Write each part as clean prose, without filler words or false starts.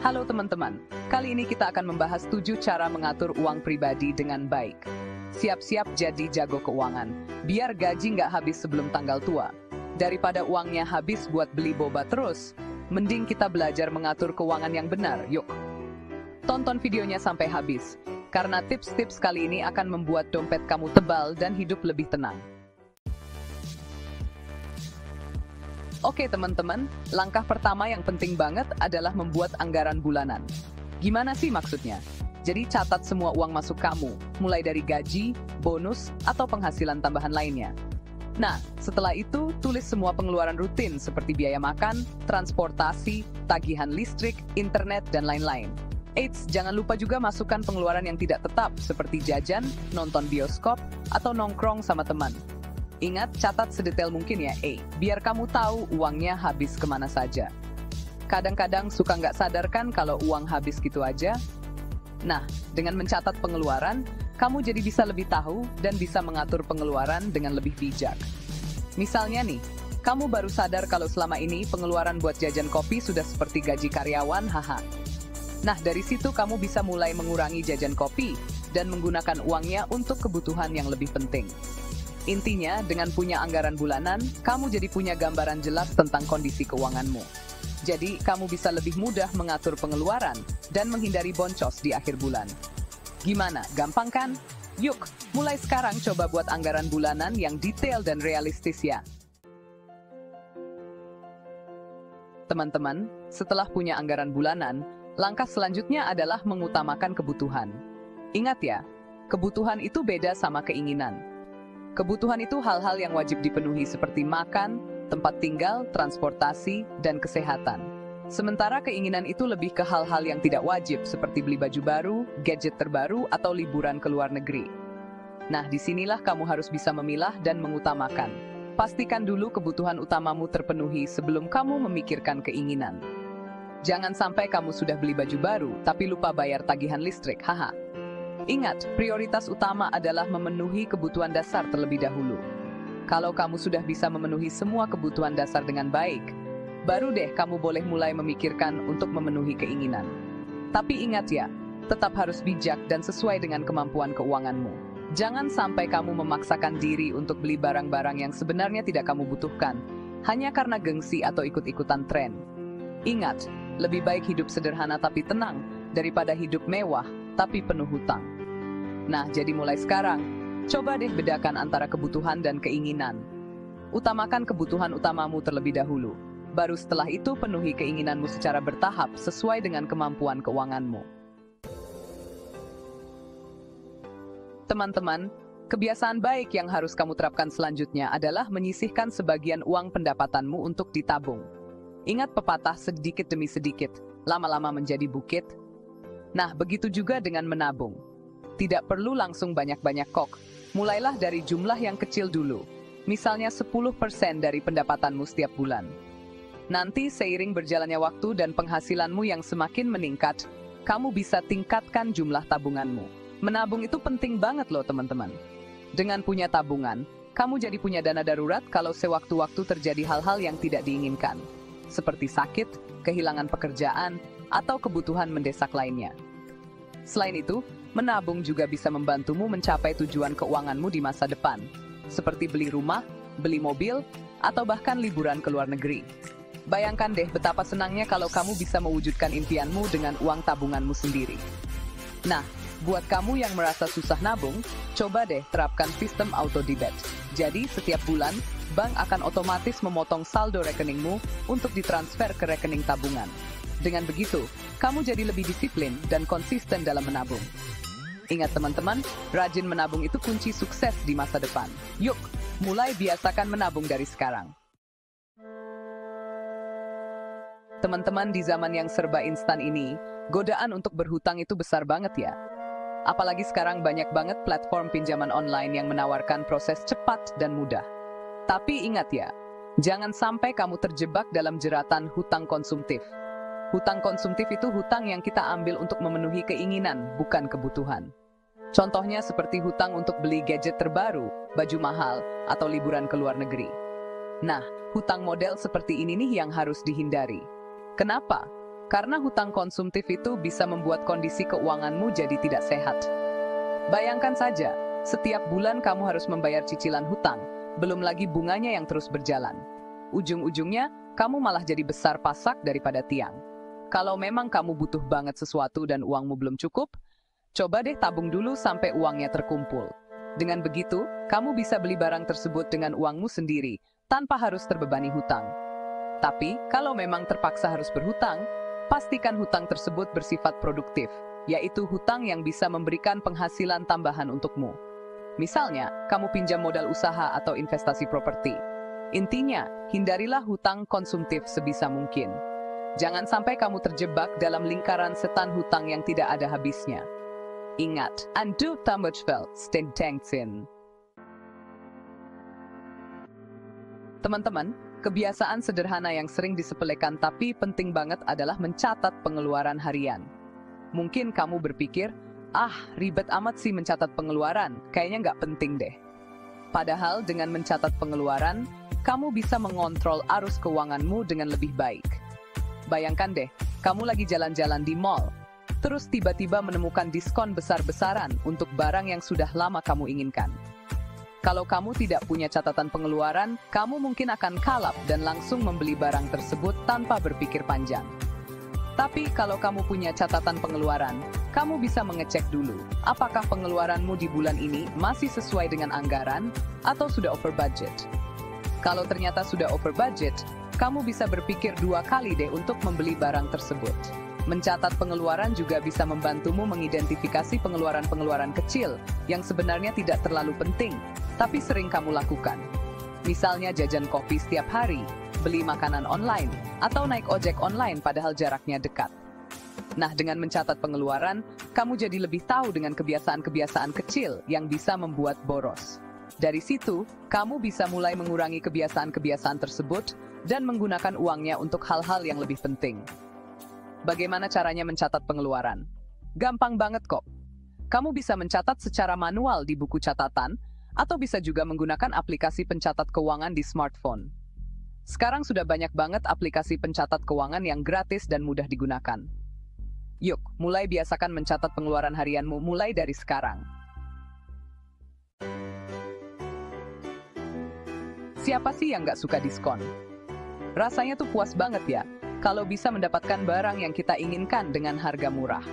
Halo teman-teman, kali ini kita akan membahas 7 cara mengatur uang pribadi dengan baik. Siap-siap jadi jago keuangan, biar gaji nggak habis sebelum tanggal tua. Daripada uangnya habis buat beli boba terus, mending kita belajar mengatur keuangan yang benar, yuk. Tonton videonya sampai habis, karena tips-tips kali ini akan membuat dompet kamu tebal dan hidup lebih tenang. Oke teman-teman, langkah pertama yang penting banget adalah membuat anggaran bulanan. Gimana sih maksudnya? Jadi catat semua uang masuk kamu, mulai dari gaji, bonus, atau penghasilan tambahan lainnya. Nah, setelah itu tulis semua pengeluaran rutin seperti biaya makan, transportasi, tagihan listrik, internet, dan lain-lain. Eits, jangan lupa juga masukkan pengeluaran yang tidak tetap seperti jajan, nonton bioskop, atau nongkrong sama teman. Ingat, catat sedetail mungkin ya, biar kamu tahu uangnya habis kemana saja. Kadang-kadang suka nggak sadar kan kalau uang habis gitu aja? Nah, dengan mencatat pengeluaran, kamu jadi bisa lebih tahu dan bisa mengatur pengeluaran dengan lebih bijak. Misalnya nih, kamu baru sadar kalau selama ini pengeluaran buat jajan kopi sudah seperti gaji karyawan, haha. Nah, dari situ kamu bisa mulai mengurangi jajan kopi dan menggunakan uangnya untuk kebutuhan yang lebih penting. Intinya, dengan punya anggaran bulanan, kamu jadi punya gambaran jelas tentang kondisi keuanganmu. Jadi, kamu bisa lebih mudah mengatur pengeluaran dan menghindari boncos di akhir bulan. Gimana? Gampang kan? Yuk, mulai sekarang coba buat anggaran bulanan yang detail dan realistis ya. Teman-teman, setelah punya anggaran bulanan, langkah selanjutnya adalah mengutamakan kebutuhan. Ingat ya, kebutuhan itu beda sama keinginan. Kebutuhan itu hal-hal yang wajib dipenuhi seperti makan, tempat tinggal, transportasi, dan kesehatan. Sementara keinginan itu lebih ke hal-hal yang tidak wajib seperti beli baju baru, gadget terbaru, atau liburan ke luar negeri. Nah, disinilah kamu harus bisa memilah dan mengutamakan. Pastikan dulu kebutuhan utamamu terpenuhi sebelum kamu memikirkan keinginan. Jangan sampai kamu sudah beli baju baru, tapi lupa bayar tagihan listrik, haha. Ingat, prioritas utama adalah memenuhi kebutuhan dasar terlebih dahulu. Kalau kamu sudah bisa memenuhi semua kebutuhan dasar dengan baik, baru deh kamu boleh mulai memikirkan untuk memenuhi keinginan. Tapi ingat ya, tetap harus bijak dan sesuai dengan kemampuan keuanganmu. Jangan sampai kamu memaksakan diri untuk beli barang-barang yang sebenarnya tidak kamu butuhkan, hanya karena gengsi atau ikut-ikutan tren. Ingat, lebih baik hidup sederhana tapi tenang, daripada hidup mewah tapi penuh hutang. Nah, jadi mulai sekarang, coba deh bedakan antara kebutuhan dan keinginan. Utamakan kebutuhan utamamu terlebih dahulu. Baru setelah itu penuhi keinginanmu secara bertahap sesuai dengan kemampuan keuanganmu. Teman-teman, kebiasaan baik yang harus kamu terapkan selanjutnya adalah menyisihkan sebagian uang pendapatanmu untuk ditabung. Ingat pepatah sedikit demi sedikit, lama-lama menjadi bukit. Nah, begitu juga dengan menabung. Tidak perlu langsung banyak-banyak kok. Mulailah dari jumlah yang kecil dulu. Misalnya 10% dari pendapatanmu setiap bulan. Nanti seiring berjalannya waktu dan penghasilanmu yang semakin meningkat, kamu bisa tingkatkan jumlah tabunganmu. Menabung itu penting banget loh teman-teman. Dengan punya tabungan, kamu jadi punya dana darurat kalau sewaktu-waktu terjadi hal-hal yang tidak diinginkan. Seperti sakit, kehilangan pekerjaan, atau kebutuhan mendesak lainnya. Selain itu, menabung juga bisa membantumu mencapai tujuan keuanganmu di masa depan, seperti beli rumah, beli mobil, atau bahkan liburan ke luar negeri. Bayangkan deh betapa senangnya kalau kamu bisa mewujudkan impianmu dengan uang tabunganmu sendiri. Nah, buat kamu yang merasa susah nabung, coba deh terapkan sistem auto debit. Jadi, setiap bulan, bank akan otomatis memotong saldo rekeningmu untuk ditransfer ke rekening tabungan. Dengan begitu, kamu jadi lebih disiplin dan konsisten dalam menabung. Ingat teman-teman, rajin menabung itu kunci sukses di masa depan. Yuk, mulai biasakan menabung dari sekarang. Teman-teman, di zaman yang serba instan ini, godaan untuk berhutang itu besar banget ya. Apalagi sekarang banyak banget platform pinjaman online yang menawarkan proses cepat dan mudah. Tapi ingat ya, jangan sampai kamu terjebak dalam jeratan hutang konsumtif. Hutang konsumtif itu hutang yang kita ambil untuk memenuhi keinginan, bukan kebutuhan. Contohnya seperti hutang untuk beli gadget terbaru, baju mahal, atau liburan ke luar negeri. Nah, hutang model seperti ini nih yang harus dihindari. Kenapa? Karena hutang konsumtif itu bisa membuat kondisi keuanganmu jadi tidak sehat. Bayangkan saja, setiap bulan kamu harus membayar cicilan hutang, belum lagi bunganya yang terus berjalan. Ujung-ujungnya, kamu malah jadi besar pasak daripada tiang. Kalau memang kamu butuh banget sesuatu dan uangmu belum cukup, coba deh tabung dulu sampai uangnya terkumpul. Dengan begitu, kamu bisa beli barang tersebut dengan uangmu sendiri, tanpa harus terbebani hutang. Tapi, kalau memang terpaksa harus berhutang, pastikan hutang tersebut bersifat produktif, yaitu hutang yang bisa memberikan penghasilan tambahan untukmu. Misalnya, kamu pinjam modal usaha atau investasi properti. Intinya, hindarilah hutang konsumtif sebisa mungkin. Jangan sampai kamu terjebak dalam lingkaran setan hutang yang tidak ada habisnya. Ingat, undo tamajvel, stentengsin. Teman-teman, kebiasaan sederhana yang sering disepelekan tapi penting banget adalah mencatat pengeluaran harian. Mungkin kamu berpikir, ribet amat sih mencatat pengeluaran, kayaknya nggak penting deh. Padahal dengan mencatat pengeluaran, kamu bisa mengontrol arus keuanganmu dengan lebih baik. Bayangkan deh, kamu lagi jalan-jalan di mall, terus tiba-tiba menemukan diskon besar-besaran untuk barang yang sudah lama kamu inginkan. Kalau kamu tidak punya catatan pengeluaran, kamu mungkin akan kalap dan langsung membeli barang tersebut tanpa berpikir panjang. Tapi kalau kamu punya catatan pengeluaran, kamu bisa mengecek dulu, apakah pengeluaranmu di bulan ini masih sesuai dengan anggaran atau sudah over budget. Kalau ternyata sudah over budget, kamu bisa berpikir 2 kali deh untuk membeli barang tersebut. Mencatat pengeluaran juga bisa membantumu mengidentifikasi pengeluaran-pengeluaran kecil yang sebenarnya tidak terlalu penting, tapi sering kamu lakukan. Misalnya jajan kopi setiap hari, beli makanan online, atau naik ojek online padahal jaraknya dekat. Nah, dengan mencatat pengeluaran, kamu jadi lebih tahu dengan kebiasaan-kebiasaan kecil yang bisa membuat boros. Dari situ, kamu bisa mulai mengurangi kebiasaan-kebiasaan tersebut dan menggunakan uangnya untuk hal-hal yang lebih penting. Bagaimana caranya mencatat pengeluaran? Gampang banget kok. Kamu bisa mencatat secara manual di buku catatan, atau bisa juga menggunakan aplikasi pencatat keuangan di smartphone. Sekarang sudah banyak banget aplikasi pencatat keuangan yang gratis dan mudah digunakan. Yuk, mulai biasakan mencatat pengeluaran harianmu mulai dari sekarang. Siapa sih yang nggak suka diskon? Rasanya tuh puas banget ya, kalau bisa mendapatkan barang yang kita inginkan dengan harga murah.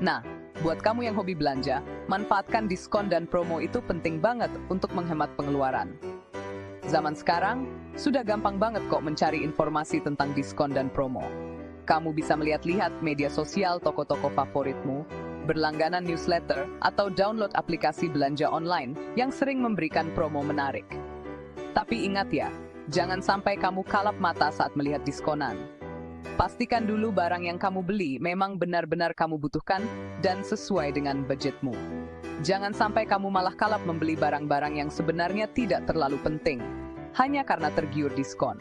Nah, buat kamu yang hobi belanja, manfaatkan diskon dan promo itu penting banget untuk menghemat pengeluaran. Zaman sekarang, sudah gampang banget kok mencari informasi tentang diskon dan promo. Kamu bisa melihat-lihat media sosial toko-toko favoritmu, berlangganan newsletter, atau download aplikasi belanja online yang sering memberikan promo menarik. Tapi ingat ya, jangan sampai kamu kalap mata saat melihat diskonan. Pastikan dulu barang yang kamu beli memang benar-benar kamu butuhkan dan sesuai dengan budgetmu. Jangan sampai kamu malah kalap membeli barang-barang yang sebenarnya tidak terlalu penting, hanya karena tergiur diskon.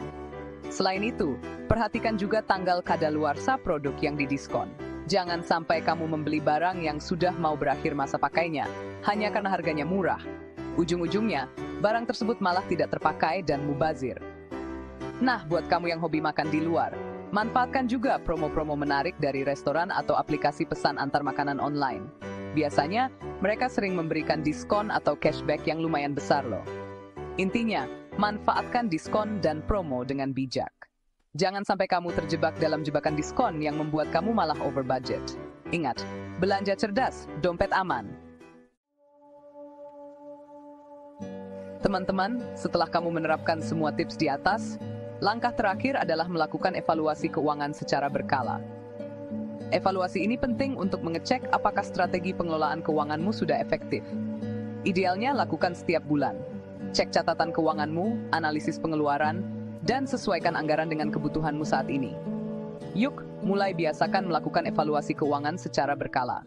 Selain itu, perhatikan juga tanggal kadaluarsa produk yang didiskon. Jangan sampai kamu membeli barang yang sudah mau berakhir masa pakainya, hanya karena harganya murah. Ujung-ujungnya, barang tersebut malah tidak terpakai dan mubazir. Nah, buat kamu yang hobi makan di luar, manfaatkan juga promo-promo menarik dari restoran atau aplikasi pesan antar makanan online. Biasanya, mereka sering memberikan diskon atau cashback yang lumayan besar loh. Intinya, manfaatkan diskon dan promo dengan bijak. Jangan sampai kamu terjebak dalam jebakan diskon yang membuat kamu malah over budget. Ingat, belanja cerdas, dompet aman. Teman-teman, setelah kamu menerapkan semua tips di atas, langkah terakhir adalah melakukan evaluasi keuangan secara berkala. Evaluasi ini penting untuk mengecek apakah strategi pengelolaan keuanganmu sudah efektif. Idealnya lakukan setiap bulan. Cek catatan keuanganmu, analisis pengeluaran, dan sesuaikan anggaran dengan kebutuhanmu saat ini. Yuk, mulai biasakan melakukan evaluasi keuangan secara berkala.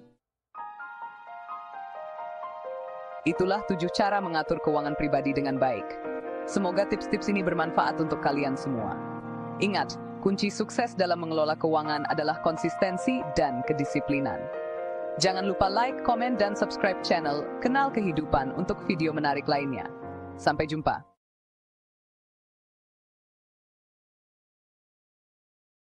Itulah 7 cara mengatur keuangan pribadi dengan baik. Semoga tips-tips ini bermanfaat untuk kalian semua. Ingat, kunci sukses dalam mengelola keuangan adalah konsistensi dan kedisiplinan. Jangan lupa like, komen, dan subscribe channel Kenal Kehidupan untuk video menarik lainnya. Sampai jumpa.